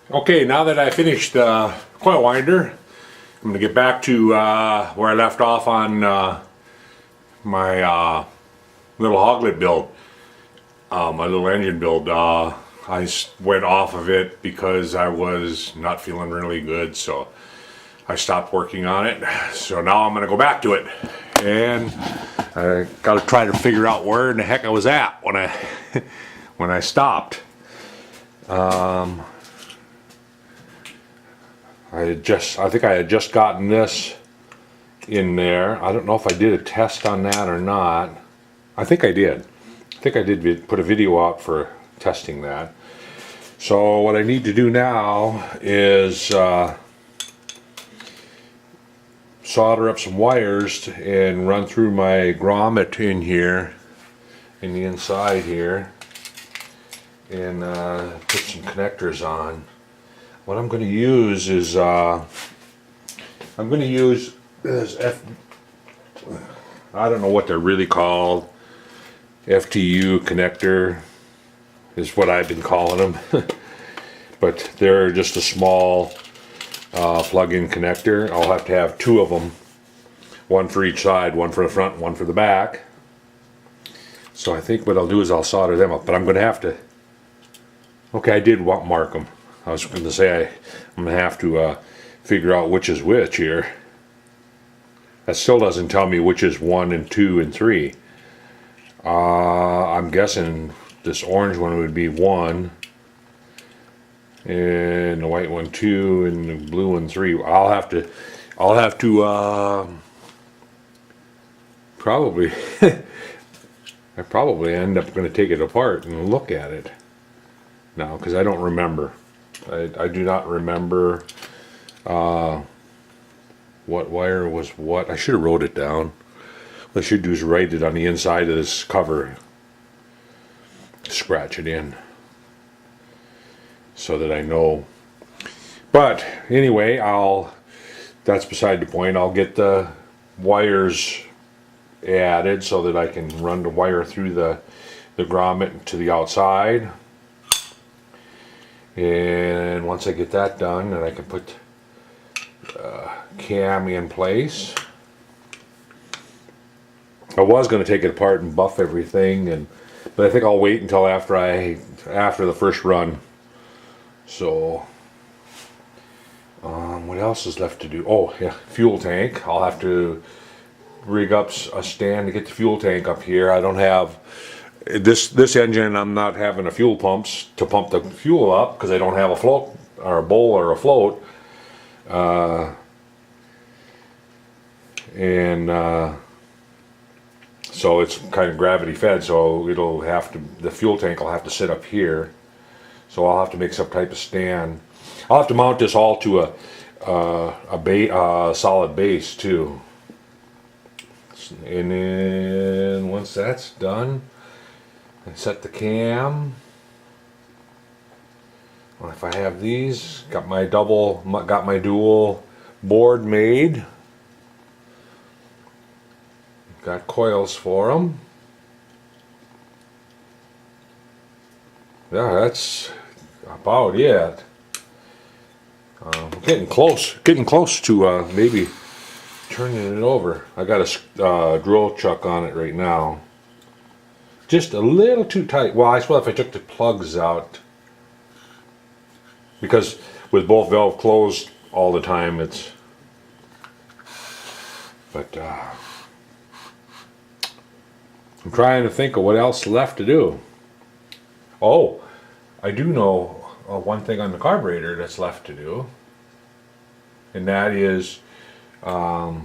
Okay, now that I finished the coil winder, I'm going to get back to where I left off on my little Hoglet build, my little engine build. I went off of it because I was not feeling really good, so I stopped working on it. So now I'm going to go back to it, and I got to try to figure out where in the heck I was at when I when I stopped. I think I had just gotten this in there. I don't know if I did a test on that or not. I think I did. I think I did put a video out for testing that. So what I need to do now is solder up some wires and run through my grommet in here, in the inside here, and put some connectors on. What I'm going to use is this I don't know what they're really called. FTU connector is what I've been calling them, but they're just a small plug-in connector. I'll have to have two of them, one for each side, one for the front, one for the back. So I think what I'll do is I'll solder them up, but I'm going to have to. Okay, I did mark them. I was going to say I'm going to have to figure out which is which here. That still doesn't tell me which is 1 and 2 and 3. I'm guessing this orange one would be 1, and the white one 2, and the blue one 3. I'll have to probably I probably end up going to take it apart and look at it now, because I don't remember. I do not remember what wire was what. I should have wrote it down. What I should do is write it on the inside of this cover. Scratch it in so that I know. But anyway, that's beside the point. I'll get the wires added so that I can run the wire through the grommet to the outside. And once I get that done, then I can put cam in place. I was going to take it apart and buff everything, but I think I'll wait until after the first run. So what else is left to do? Oh yeah, fuel tank. I'll have to rig up a stand to get the fuel tank up here. I don't have this engine. I'm not having a fuel pumps to pump the fuel up because I don't have a float or a bowl or a float, so it's kind of gravity fed. So the fuel tank will have to sit up here. So I'll have to make some type of stand. I'll have to mount this all to a solid base too. And then once that's done, I set the cam. Well, if I have these, got my dual board made. Got coils for them. Yeah, that's about it. Getting close to maybe turning it over. I got a drill chuck on it right now. Just a little too tight. Well, I suppose if I took the plugs out, because with both valves closed all the time, it's. But I'm trying to think of what else left to do. Oh, I do know one thing on the carburetor that's left to do, and that is the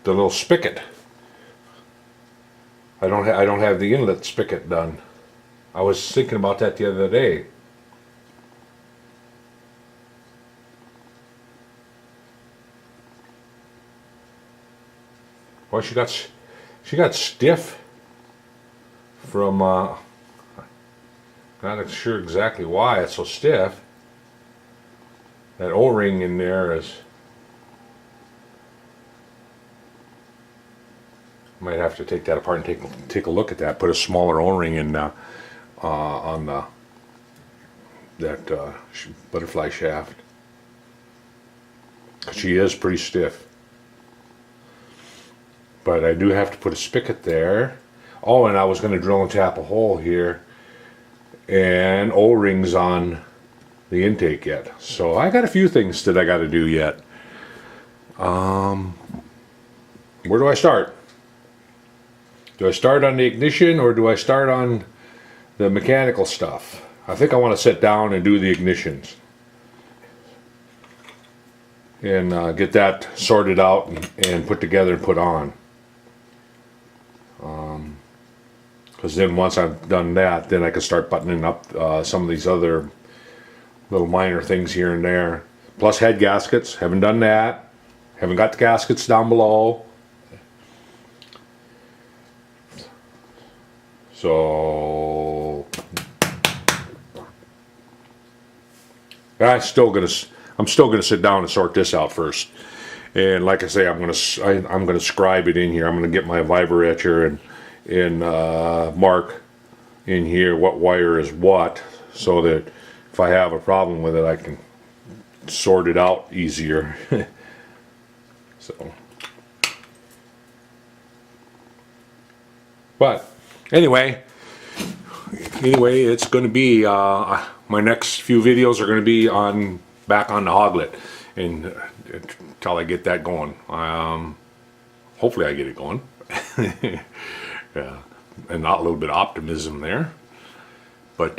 little spigot. I don't have the inlet spigot done. I was thinking about that the other day. Well, she got stiff from not sure exactly why it's so stiff. That O-ring in there is. Might have to take that apart and take a look at that. Put a smaller O-ring in on butterfly shaft. She is pretty stiff. But I do have to put a spigot there. Oh, and I was going to drill and tap a hole here. And O-rings on the intake yet. So I got a few things that I got to do yet. Where do I start? Do I start on the ignition or do I start on the mechanical stuff? I think I want to sit down and do the ignitions. And get that sorted out and put together and put on. Because then once I've done that, then I can start buttoning up some of these other little minor things here and there. Plus head gaskets, haven't done that. Haven't got the gaskets down below. So I'm still gonna sit down and sort this out first. And like I say, I'm gonna scribe it in here. I'm gonna get my vibra etcher and mark in here what wire is what, so that if I have a problem with it, I can sort it out easier. So, but anyway, it's going to be my next few videos are going to be back on the Hoglet, and until I get that going. Hopefully I get it going. Yeah, and not a little bit of optimism there, but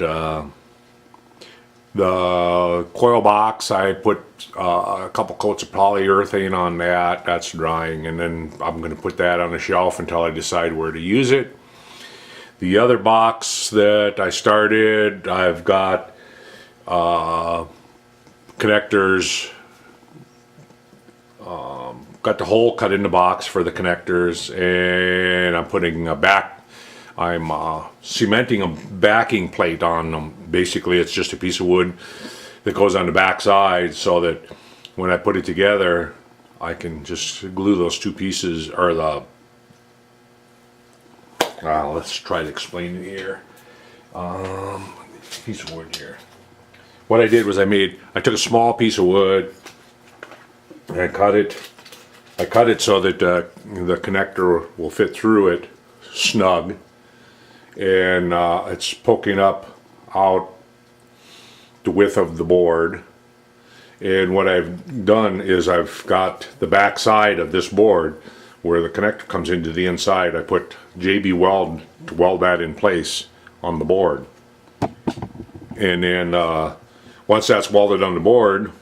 the coil box, I put a couple coats of polyurethane on that. That's drying, and then I'm going to put that on a shelf until I decide where to use it. The other box that I started, I've got connectors, got the hole cut in the box for the connectors, and I'm putting I'm cementing a backing plate on them. Basically, it's just a piece of wood that goes on the back side, so that when I put it together, I can just glue those two pieces, or let's try to explain it here. Piece of wood here. What I did was I took a small piece of wood and I cut it so that the connector will fit through it snug, and it's poking up out the width of the board. And what I've done is I've got the back side of this board where the connector comes into the inside. I put JB weld to weld that in place on the board, and then once that's welded on the board,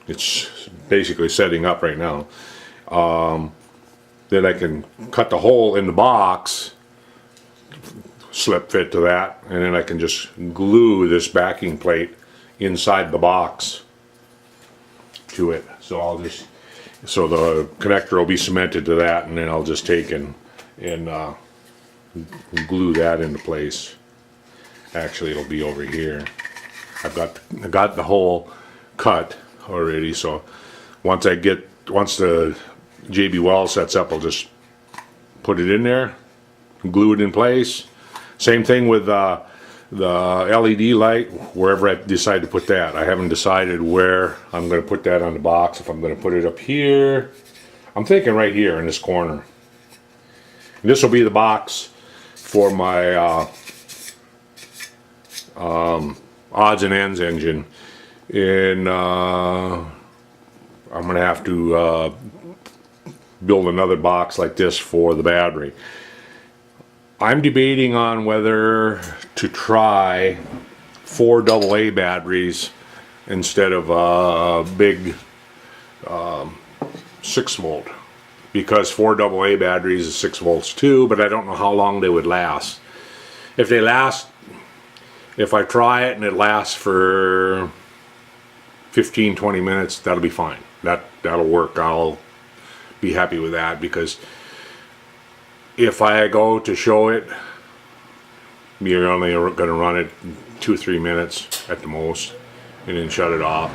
it's basically setting up right now. Then I can cut the hole in the box, slip fit to that, and then I can just glue this backing plate inside the box to it. So the connector will be cemented to that, and then I'll just take and glue that into place. Actually, it'll be over here. I got the hole cut already, so once the JB weld sets up, I'll just put it in there, glue it in place. Same thing with the LED light, wherever I decide to put that. I haven't decided where I'm going to put that on the box. If I'm going to put it up here, I'm thinking right here in this corner. And this will be the box for my odds and ends engine. And I'm going to have to build another box like this for the battery. I'm debating on whether to try 4 AA batteries instead of a big 6 volt, because 4 AA batteries is 6 volts too, but I don't know how long they would last. If I try it and it lasts for 15-20 minutes, that'll be fine. That'll work. I'll be happy with that, because if I go to show it, you're only going to run it 2-3 minutes at the most, and then shut it off.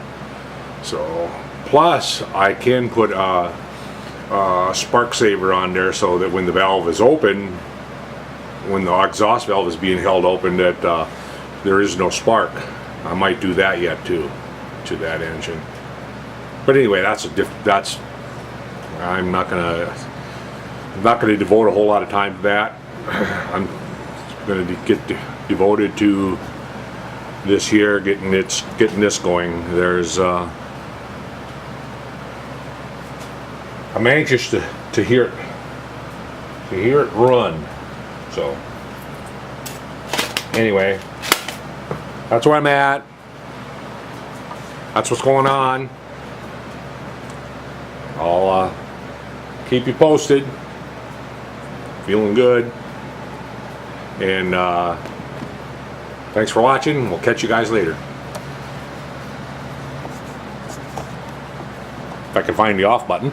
So, plus I can put a spark saver on there, so that when the valve is open, when the exhaust valve is being held open, that there is no spark I might do that yet too, to that engine. But anyway, I'm not gonna devote a whole lot of time to that. I'm gonna get devoted to this here, getting this going. I'm anxious to hear it run. So anyway, that's where I'm at. That's what's going on. I'll keep you posted. Feeling good. And thanks for watching. We'll catch you guys later. If I can find the off button.